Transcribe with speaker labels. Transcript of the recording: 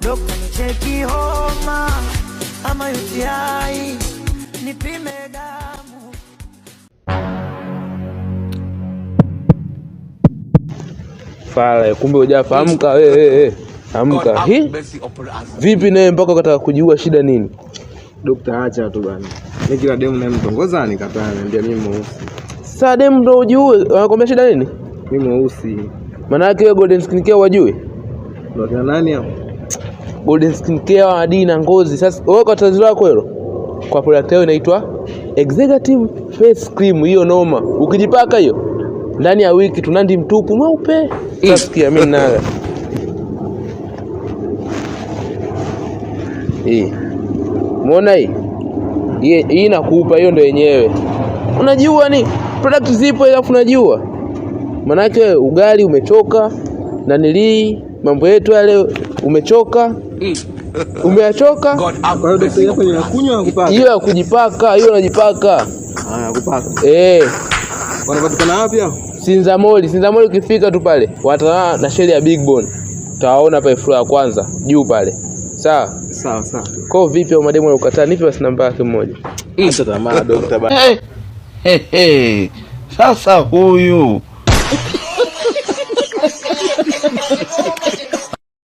Speaker 1: Dokta nicheki homa ama UTI, nipime damu.
Speaker 2: Fala, kumbe hujafahamka wewe. Amka. Vipi naye mpaka ukataka kujiua, shida nini?
Speaker 3: Dokta acha tu bana. Mimi kila demu naye mtongoza nikataa, ananiambia mimi mweusi.
Speaker 2: Sasa demu ndo ujiue, anakuambia shida nini?
Speaker 3: Mimi mweusi.
Speaker 2: Maana yake wewe Golden Skin Care wajui?
Speaker 3: Ndio kina nani hao?
Speaker 2: Golden Skin Care wa madini na ngozi. Sasa wewe kwa tatizo lako hilo, kwa product yao inaitwa Executive Face Cream, hiyo noma. Ukijipaka hiyo ndani ya wiki tunandi mtupu mweupe. Utasikia mimi nayo. Muona hii? Hii nakupa, hiyo ndio yenyewe. Unajua ni product zipo alafu unajua. Maana yake ugali umechoka na nili mambo yetu yale umechoka. Umeachoka?
Speaker 3: Kwa hiyo dokta yako inakunywa na kupaka.
Speaker 2: Hiyo ya kujipaka, hiyo unajipaka.
Speaker 3: Kupaka. Wanapatikana wapi hao?
Speaker 2: Sinza Mall ukifika tu pale. Wataona na sheli ya Big Bone. Utaona pale floor ya kwanza juu pale. Sawa?
Speaker 3: Sawa.
Speaker 2: Kwa vipi au mademu ukataa? Nipe basi namba yake moja.
Speaker 3: Acha tamaa dokta bana.
Speaker 4: Sasa huyu